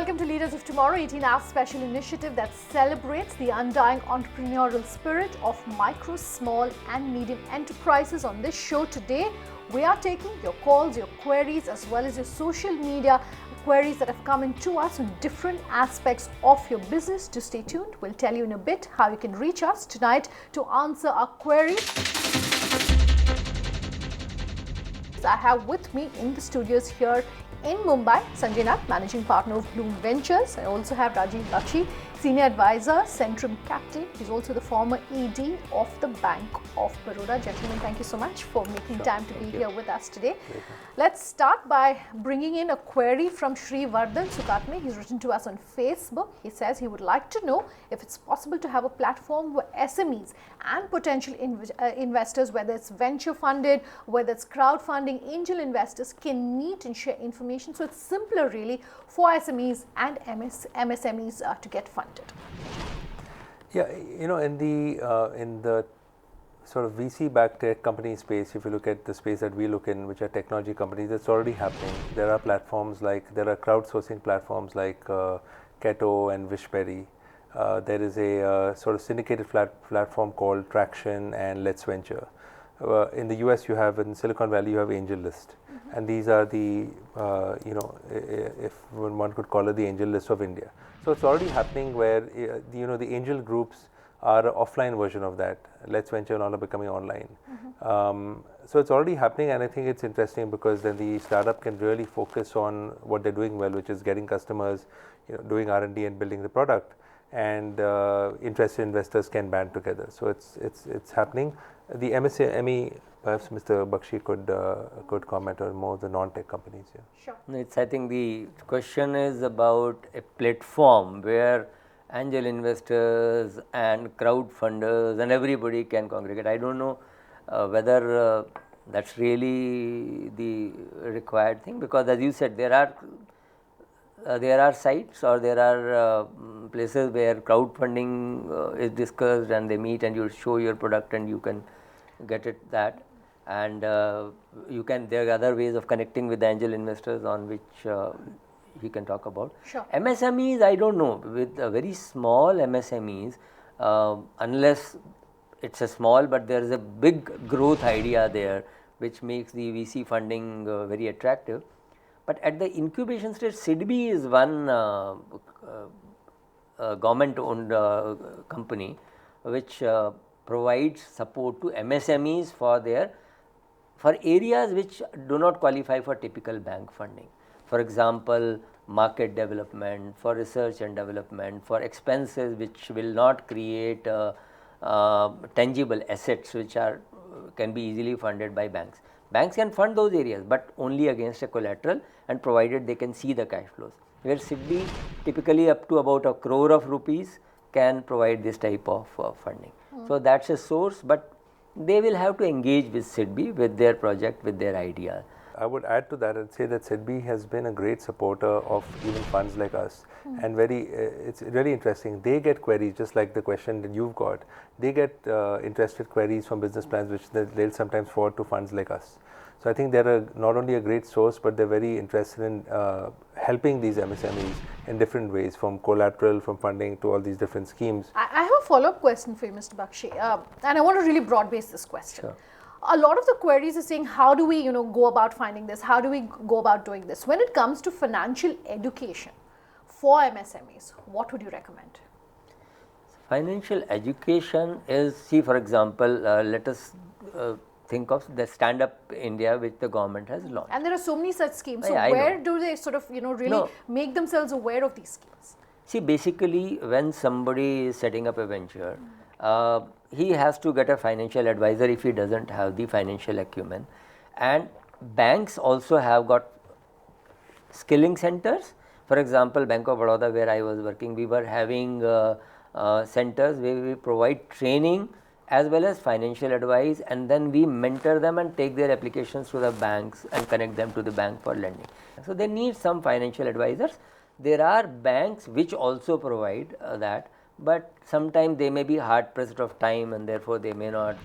welcome to Leaders of Tomorrow, 18 Hours special initiative that celebrates the undying entrepreneurial spirit of micro, small and medium enterprises. On this show today, we are taking your calls, your queries as well as your social media queries that have come in to us on different aspects of your business. To stay tuned, we'll tell you in a bit how you can reach us tonight to answer our queries. I have with me in the studios here in Mumbai, Sanjay Nath, Managing Partner of Bloom Ventures. I also have Rajiv Bakshi, Senior Advisor, Centrum Capital. He's also the former ED of the Bank of Baroda. Gentlemen, thank you so much for making time to be here with us today. Let's start by bringing in a query from Shri Vardhan Sukatme. He's written to us on Facebook. He says he would like to know if it's possible to have a platform where SMEs and potential investors, whether it's venture funded, whether it's crowdfunding, angel investors, can meet and share information. So it's simpler really for SMEs and MSMEs to get funded. Yeah, you know, in the sort of VC-backed tech company space, if you look at the space that we look in, which are technology companies, it's already happening. There are platforms there are crowdsourcing platforms like Keto and Wishberry. There is a sort of syndicated platform called Traction and Let's Venture. In the US, in Silicon Valley, you have AngelList. And these are the, if one could call it the AngelList of India. So it's already happening where, the angel groups are an offline version of that. Let's Venture and all are becoming online. So it's already happening, and I think it's interesting because then the startup can really focus on what they're doing well, which is getting customers, doing R&D and building the product, and interested investors can band together. So it's happening. The MSME, perhaps Mr. Bakshi could comment on more the non-tech companies here. Sure. I think the question is about a platform where angel investors and crowd funders and everybody can congregate. I don't know whether that's really the required thing, because as you said, there are sites or there are places where crowdfunding is discussed and they meet and you show your product and you can get it that. And there are other ways of connecting with the angel investors on which he can talk about. Sure. MSMEs, I don't know, with very small MSMEs, unless it's a small, but there is a big growth idea there which makes the VC funding very attractive. But at the incubation stage, SIDBI is one government owned company which provides support to MSMEs for areas which do not qualify for typical bank funding. For example, market development, for research and development, for expenses which will not create tangible assets which can be easily funded by banks. Banks can fund those areas, but only against a collateral and provided they can see the cash flows. Where SIDBI typically up to about 1 crore of rupees can provide this type of funding. So that's a source, but they will have to engage with SIDBI, with their project, with their idea. I would add to that and say that SIDBI has been a great supporter of even funds like us, and it's really interesting. They get queries just like the question that you've got. They get interested queries from business plans which they'll sometimes forward to funds like us. So I think they're not only a great source, but they're very interested in helping these MSMEs in different ways, from collateral, from funding to all these different schemes. I have a follow-up question for you, Mr. Bakshi, and I want to really broad base this question. Sure. A lot of the queries are saying, how do we go about finding this? How do we go about doing this? When it comes to financial education for MSMEs, what would you recommend? Financial education is, see, for example, let us think of the Stand Up India which the government has launched. And there are so many such schemes. So Yeah, where do they sort of really make themselves aware of these schemes? See, basically when somebody is setting up a venture, he has to get a financial advisor if he doesn't have the financial acumen. And banks also have got skilling centers. For example, Bank of Baroda, where I was working, we were having centers where we provide training as well as financial advice, and then we mentor them and take their applications to the banks and connect them to the bank for lending. So they need some financial advisors. There are banks which also provide that, but sometimes they may be hard pressed of time and therefore they may not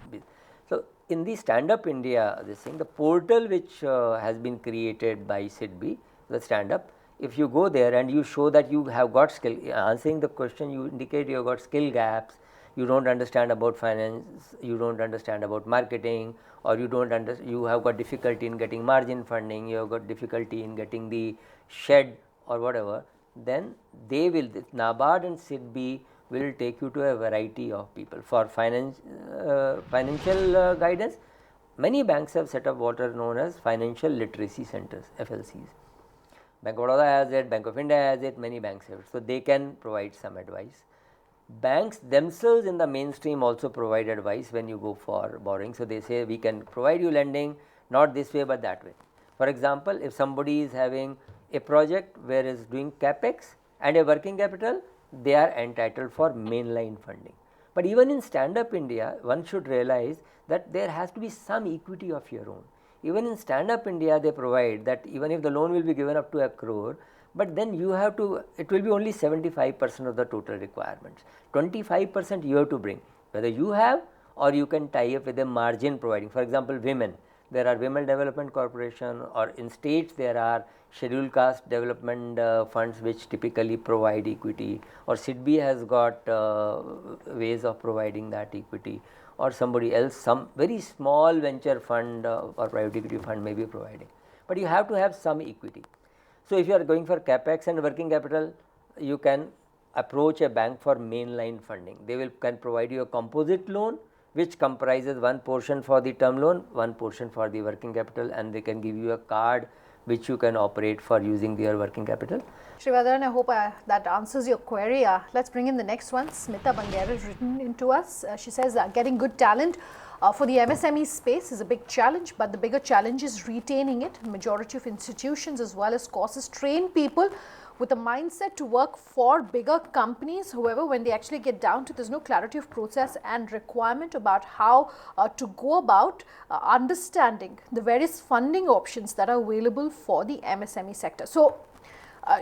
be. So in the Stand Up India, the portal which has been created by SIDBI, the Stand Up, if you go there and you show that you have got skill, answering the question you indicate you have got skill gaps, you don't understand about finance, you don't understand about marketing, or you have got difficulty in getting margin funding, you have got difficulty in getting the shed or whatever, then they will, NABARD and SIDBI will take you to a variety of people for financial guidance. Many banks have set up what are known as financial literacy centers, FLCs. Bank of Baroda has it, Bank of India has it, many banks have it. So, they can provide some advice. Banks themselves in the mainstream also provide advice when you go for borrowing. So, they say we can provide you lending not this way, but that way. For example, if somebody is having a project where is doing capex and a working capital, they are entitled for mainline funding. But even in Stand Up India, one should realize that there has to be some equity of your own. Even in Stand Up India, they provide that even if the loan will be given up to 1 crore, but then you have to, it will be only 75% of the total requirements. 25% you have to bring, whether you have or you can tie up with a margin providing. For example, women, there are Women Development Corporation, or in states there are scheduled caste development funds which typically provide equity, or SIDBI has got ways of providing that equity, or somebody else, some very small venture fund or private equity fund may be providing, but you have to have some equity. So, if you are going for capex and working capital, you can approach a bank for mainline funding. They can provide you a composite loan which comprises one portion for the term loan, one portion for the working capital, and they can give you a card which you can operate for using their working capital. Srivardhan, I hope that answers your query. Let's bring in the next one. Smita Bangera has written into us. She says getting good talent for the MSME space is a big challenge, but the bigger challenge is retaining it. Majority of institutions as well as courses train people with a mindset to work for bigger companies. However, when they actually get down to, there's no clarity of process and requirement about how to go about understanding the various funding options that are available for the MSME sector. So,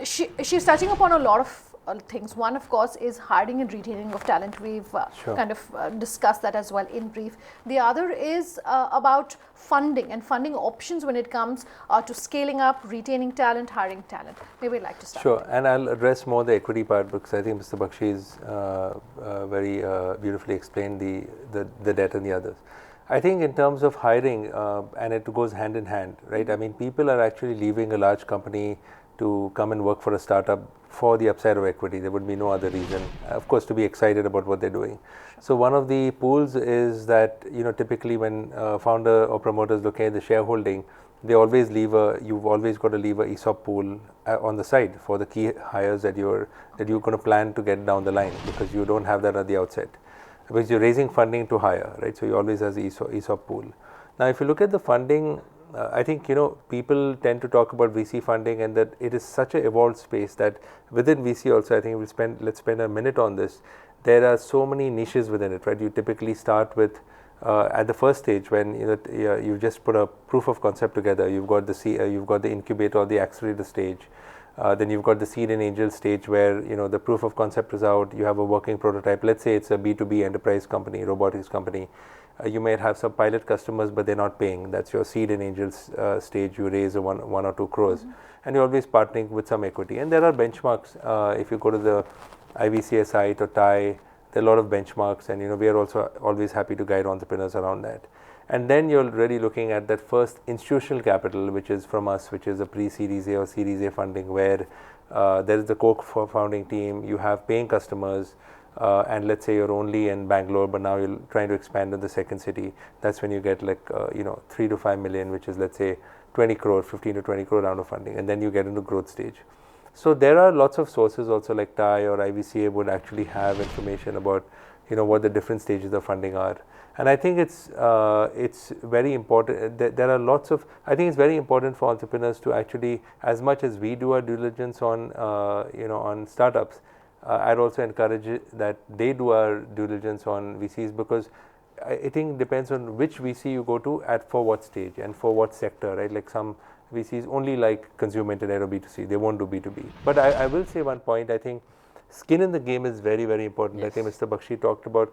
she's touching upon a lot of things. One, of course, is hiring and retaining of talent. We've kind of discussed that as well in brief. The other is about funding and funding options when it comes to scaling up, retaining talent, hiring talent. Maybe I'd like to start. Sure, and I'll address more the equity part because I think Mr. Bakshi's very beautifully explained the debt and the others. I think in terms of hiring, and it goes hand in hand, right? I mean, people are actually leaving a large company to come and work for a startup for the upside of equity. There would be no other reason, of course, to be excited about what they're doing. So one of the pools is that, you know, typically when founder or promoters look at the shareholding, they always leave you've always got to leave a ESOP pool on the side for the key hires that you're going to plan to get down the line, because you don't have that at the outset, because you're raising funding to hire, right? So you always have the ESOP pool. Now, if you look at the funding, I think, you know, people tend to talk about VC funding, and that it is such an evolved space that within VC also, I think let's spend a minute on this. There are so many niches within it, right? You typically start with at the first stage when you just put a proof of concept together. You've got the incubator or the accelerator stage. Then you've got the seed and angel stage where, you know, the proof of concept is out. You have a working prototype. Let's say it's a B2B enterprise company, robotics company. You may have some pilot customers, but they're not paying. That's your seed and angels stage. You raise one or 2 crores, and you're always partnering with some equity. And there are benchmarks. If you go to the IVCA site or TIE, there are a lot of benchmarks, and, you know, we are also always happy to guide entrepreneurs around that. And then you're really looking at that first institutional capital, which is from us, which is a pre-Series A or Series A funding, where there is the co-founding team. You have paying customers. And let's say you're only in Bangalore, but now you're trying to expand in the second city. That's when you get like 3 to 5 million, which is, let's say, 20 crore, 15 to 20 crore round of funding, and then you get into growth stage. So there are lots of sources also, like TIE or IVCA would actually have information about, you know, what the different stages of funding are. And I think it's very important. There are lots of. I think it's very important for entrepreneurs to actually, as much as we do our due diligence on on startups, I'd also encourage that they do our due diligence on VCs, because I think it depends on which VC you go to at for what stage and for what sector, right? Like some VCs only like consumer internet or B2C, they won't do B2B. But I will say one point, I think skin in the game is very, very important. Yes. I think Mr. Bakshi talked about,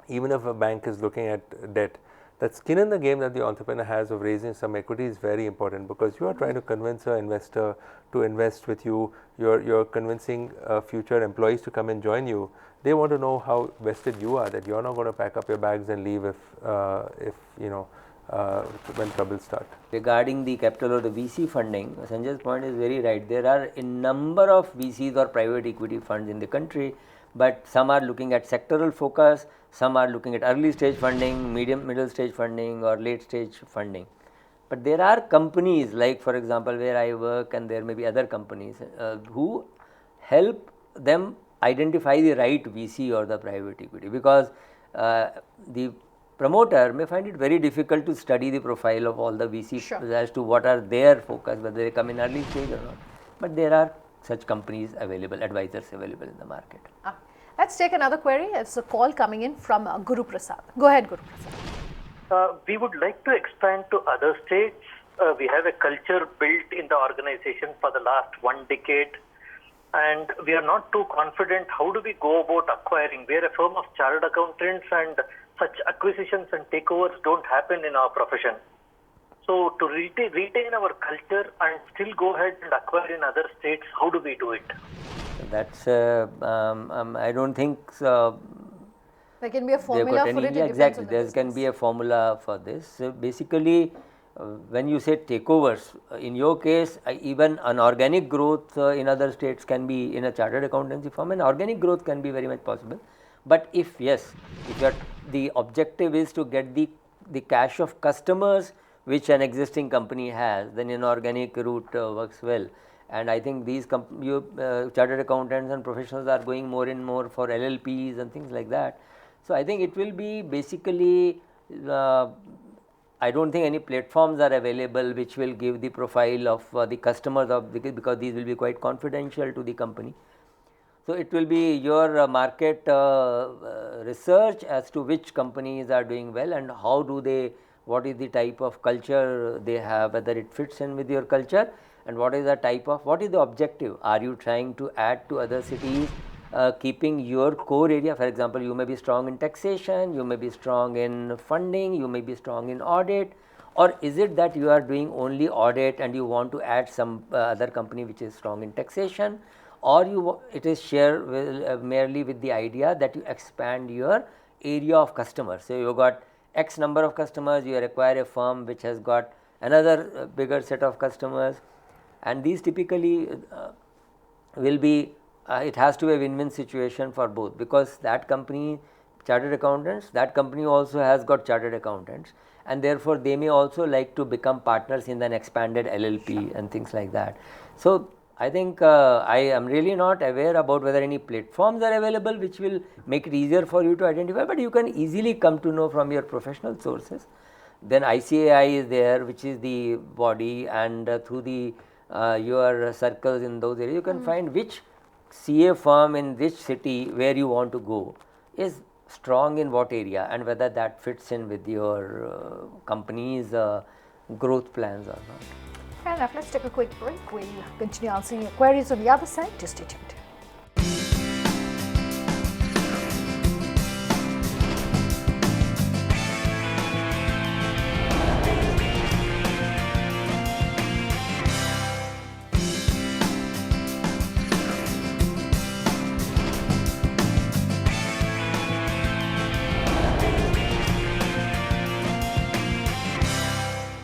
even if a bank is looking at debt, that skin in the game that the entrepreneur has of raising some equity is very important, because you are trying to convince an investor to invest with you. You're convincing future employees to come and join you. They want to know how vested you are, that you're not going to pack up your bags and leave if you know when trouble start. Regarding the capital or the VC funding, Sanjay's point is very right. There are a number of VCs or private equity funds in the country, but some are looking at sectoral focus, some are looking at early stage funding, middle stage funding, or late stage funding. But there are companies like, for example, where I work, and there may be other companies who help them identify the right VC or the private equity, because the promoter may find it very difficult to study the profile of all the VC as to what are their focus, whether they come in early stage or not. But there are such companies available, advisors available in the market. Let's take another query. It's a call coming in from Guru Prasad. Go ahead, Guru Prasad. We would like to expand to other states. We have a culture built in the organization for the last 1 decade, and we are not too confident. How do we go about acquiring? We are a firm of chartered accountants, and such acquisitions and takeovers don't happen in our profession. So to retain our culture and still go ahead and acquire in other states, how do we do it? That's I don't think there can be a formula for it. Exactly, there can be a formula for this. So basically, when you say takeovers, in your case, even an organic growth in other states can be, in a chartered accountancy firm, and organic growth can be very much possible. But if the objective is to get the cache of customers which an existing company has, then an organic route works well. And I think these chartered accountants and professionals are going more and more for LLPs and things like that. So I think it will be basically, I don't think any platforms are available which will give the profile of the customers because these will be quite confidential to the company. So it will be your market research as to which companies are doing well and what is the type of culture they have, whether it fits in with your culture, and what is the objective. Are you trying to add to other cities, keeping your core area? For example, you may be strong in taxation, you may be strong in funding, you may be strong in audit, or is it that you are doing only audit and you want to add some other company which is strong in taxation, or it is merely with the idea that you expand your area of customers. So you got X number of customers, you acquire a firm which has got another bigger set of customers, and these typically will be it has to be a win-win situation for both, because that company, chartered accountants, that company also has got chartered accountants, and therefore they may also like to become partners in an expanded LLP and things like that. So I think I am really not aware about whether any platforms are available which will make it easier for you to identify, but you can easily come to know from your professional sources. Then ICAI is there, which is the body, and through the your circles in those areas, you can find which CA firm in which city where you want to go is strong in what area, and whether that fits in with your company's growth plans or not. Fair enough. Let's take a quick break. We'll continue answering your queries on the other side. Just stay tuned.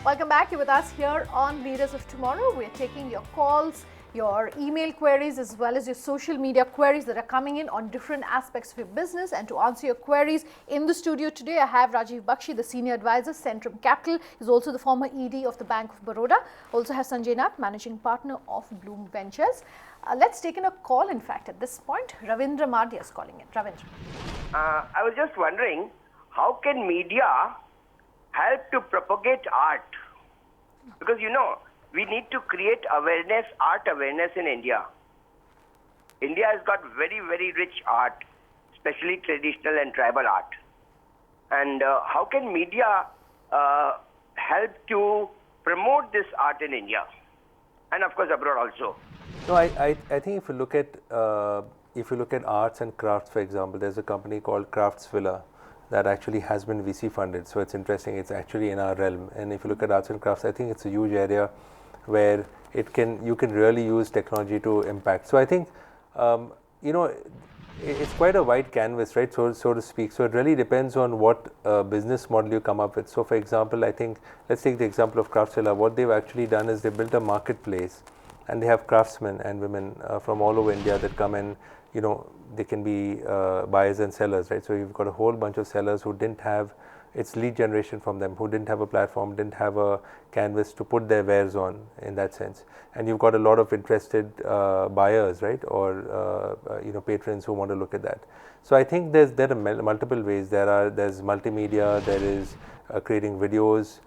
Welcome back. You're with us here on Leaders of Tomorrow. We're taking your calls, your email queries, as well as your social media queries that are coming in on different aspects of your business. And to answer your queries in the studio today, I have Rajiv Bakshi, the Senior Advisor, Centrum Capital. He's also the former ED of the Bank of Baroda. Also have Sanjay Nath, Managing Partner of Bloom Ventures. Let's take in a call, in fact, at this point. Ravindra Madhya is calling in. Ravindra. I was just wondering, how can media help to propagate art? Because, we need to create awareness, art awareness in India. India has got very, very rich art, especially traditional and tribal art. And how can media help to promote this art in India? And of course abroad also. No, I think if you look at arts and crafts, for example, there's a company called Craftsvilla, that actually has been VC funded. So it's interesting, it's actually in our realm. And if you look at arts and crafts, I think it's a huge area where you can really use technology to impact. So I think, you know, it's quite a wide canvas, right, so to speak. So it really depends on what business model you come up with. So for example, I think, let's take the example of Craftsvilla. What they've actually done is they built a marketplace, and they have craftsmen and women from all over India that come and, you know, they can be buyers and sellers, right? So you've got a whole bunch of sellers who didn't have, it's lead generation from them, who didn't have a platform, didn't have a canvas to put their wares on, in that sense. And you've got a lot of interested buyers, right, or you know, patrons who want to look at that. So I think there are multiple ways. There's multimedia, there is creating videos.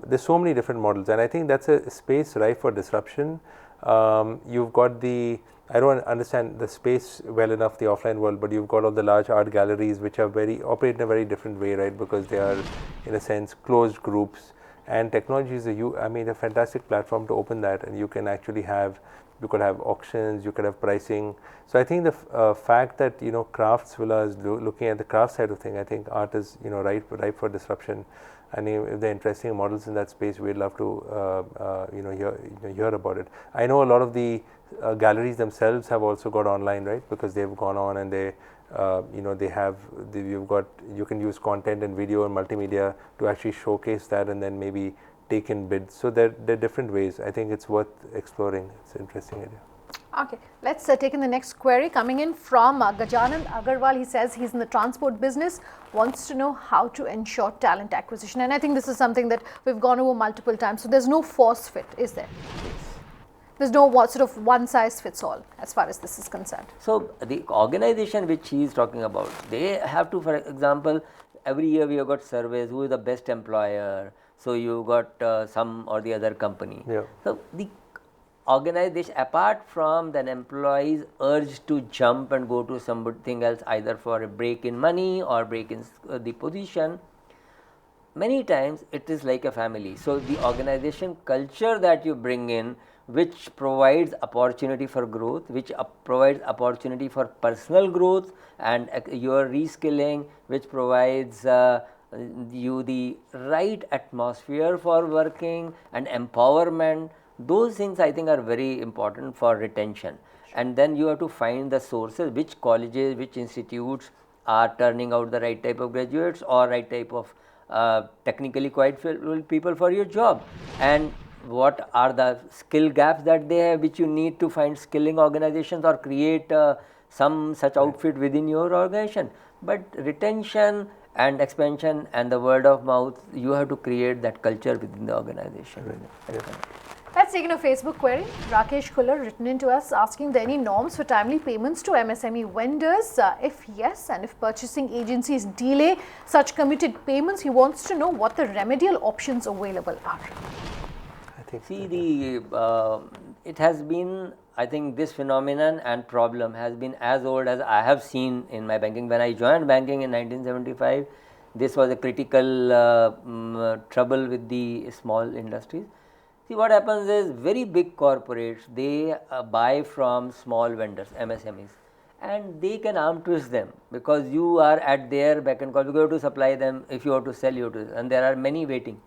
There's so many different models, and I think that's a space ripe for disruption. You've got I don't understand the space well enough, the offline world, but you've got all the large art galleries which are operate in a very different way, right? Because they are, in a sense, closed groups, and technology is a fantastic platform to open that, and you can actually you could have auctions, you could have pricing. So I think the fact that, you know, Craftsvilla is looking at the craft side of thing, I think art is, you know, ripe for disruption. And if there are interesting models in that space, we'd love to you know, hear about it. I know a lot of the galleries themselves have also got online, right? Because they've gone on and they, you know, you can use content and video and multimedia to actually showcase that, and then maybe take in bids. So there are different ways. I think it's worth exploring. It's an interesting area. Okay, let's take in the next query coming in from Gajanand Agarwal. He says he's in the transport business, wants to know how to ensure talent acquisition. And I think this is something that we've gone over multiple times. So there's no force fit, is there? There's no sort of one size fits all as far as this is concerned. So the organization which he is talking about, they have to, for example, every year we have got surveys, who is the best employer. So you got some or the other company. Yeah. So the organization, apart from the employees urge to jump and go to something else, either for a break in money or break in the position, many times it is like a family. So the organization culture that you bring in, which provides opportunity for growth, which provides opportunity for personal growth and your reskilling, which provides you the right atmosphere for working and empowerment. Those things I think are very important for retention. And then you have to find the sources, which colleges, which institutes are turning out the right type of graduates or right type of technically qualified people for your job, and what are the skill gaps that they have, which you need to find skilling organizations or create some such outfit within your organization. But retention and expansion and the word of mouth, you have to create that culture within the organization. Right. Yeah. Let's take in a Facebook query. Rakesh Kuller written into us asking, are there any norms for timely payments to MSME vendors? If yes, and if purchasing agencies delay such committed payments, he wants to know what the remedial options available are. See, it has been, I think this phenomenon and problem has been as old as I have seen in my banking. When I joined banking in 1975, this was a critical trouble with the small industries. See, what happens is, very big corporates, they buy from small vendors, MSMEs, and they can arm twist them, because you are at their beck and call. You have to supply them, if you have to sell, you have to, and there are many waiting.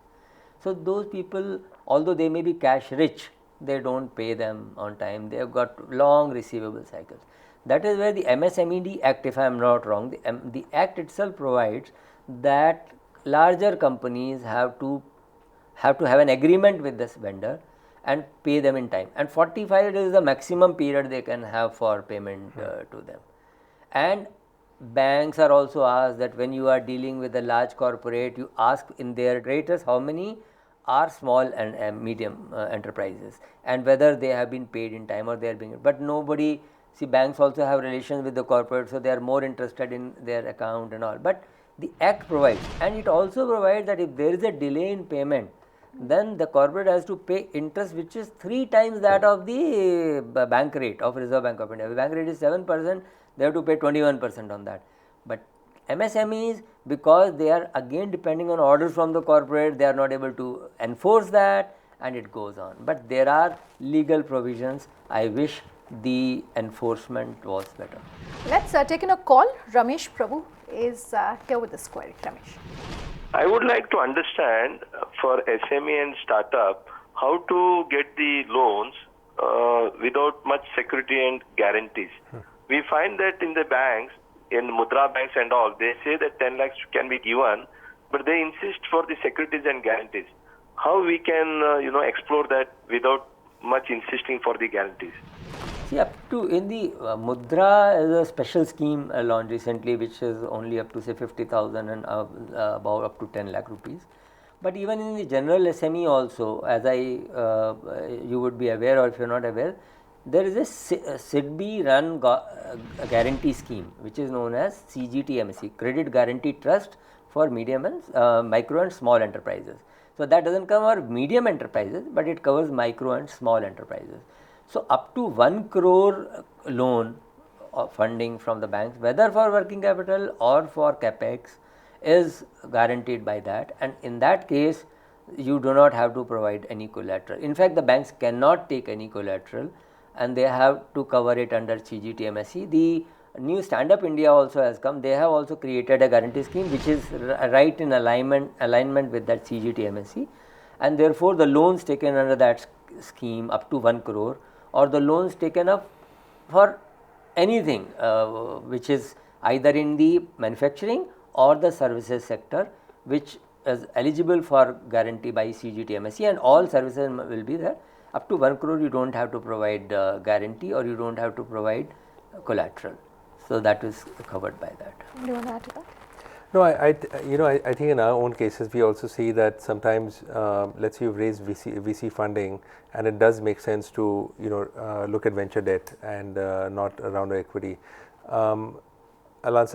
So those people, although they may be cash rich, they don't pay them on time. They have got long receivable cycles. That is where the MSMED Act, if I am not wrong, the Act itself provides that larger companies have to have an agreement with this vendor and pay them in time, and 45 days is the maximum period they can have for payment to them. And banks are also asked that when you are dealing with a large corporate, you ask in their raters how many are small and medium enterprises, and whether they have been paid in time or they are being. But nobody, see, banks also have relations with the corporate, so they are more interested in their account and all. But the Act provides, and it also provides that if there is a delay in payment, then the corporate has to pay interest, which is 3 times that of the bank rate of Reserve Bank of India. The bank rate is 7%, they have to pay 21% on that. But MSMEs, because they are again depending on orders from the corporate, they are not able to enforce that, and it goes on. But there are legal provisions. I wish the enforcement was better. Let's take in a call. Ramesh Prabhu is here with this query. Ramesh. I would like to understand for SME and startup how to get the loans without much security and guarantees. We find that in the banks, in Mudra banks and all, they say that 10 lakhs can be given, but they insist for the securities and guarantees. How we can explore that without much insisting for the guarantees? See, up to in the Mudra is a special scheme launched recently, which is only up to say 50,000 and about up to 10 lakh rupees. But even in the general SME also, as you would be aware, or if you are not aware, there is a SIDBI run guarantee scheme, which is known as CGTMSE, Credit Guarantee Trust for medium and micro and small enterprises. So that doesn't cover medium enterprises, but it covers micro and small enterprises. So up to 1 crore loan funding from the banks, whether for working capital or for capex, is guaranteed by that, and in that case you do not have to provide any collateral. In fact, the banks cannot take any collateral and they have to cover it under CGTMSE. The new Stand Up India also has come. They have also created a guarantee scheme which is right in alignment with that CGTMSE, and therefore the loans taken under that scheme up to 1 crore or the loans taken up for anything which is either in the manufacturing or the services sector, which is eligible for guarantee by CGTMSE, and all services will be there. Up to 1 crore you do not have to provide guarantee or you do not have to provide collateral. So that is covered by that. Do you want to add to that? No, I think in our own cases we also see that sometimes let's say you've raised VC funding and it does make sense to look at venture debt and not around equity. I'll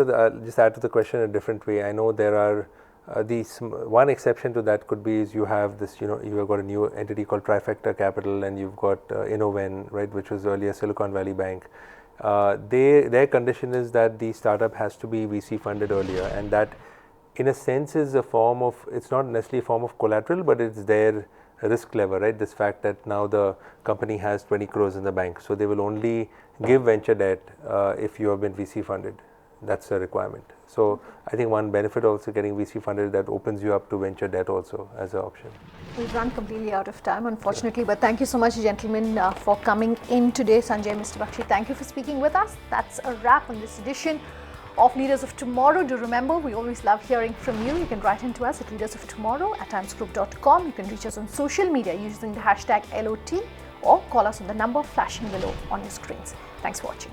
just add to the question in a different way. I know there are one exception to that could be is you have this, you have got a new entity called Trifecta Capital and you've got Innoven, right, which was earlier Silicon Valley Bank. Their condition is that the startup has to be VC funded earlier, and that in a sense is a form of, it's not necessarily a form of collateral, but it's their risk lever, right, this fact that now the company has 20 crores in the bank, so they will only give venture debt if you have been VC funded. That's a requirement. So I think one benefit also getting VC funded, that opens you up to venture debt also as an option. We've run completely out of time, unfortunately, but thank you so much, gentlemen, for coming in today. Sanjay, Mr. Bakshi, thank you for speaking with us. That's a wrap on this edition of Leaders of Tomorrow. Do remember, we always love hearing from you. You can write into us at leadersoftomorrow@timesgroup.com. You can reach us on social media using the hashtag LOT or call us on the number flashing below on your screens. Thanks for watching.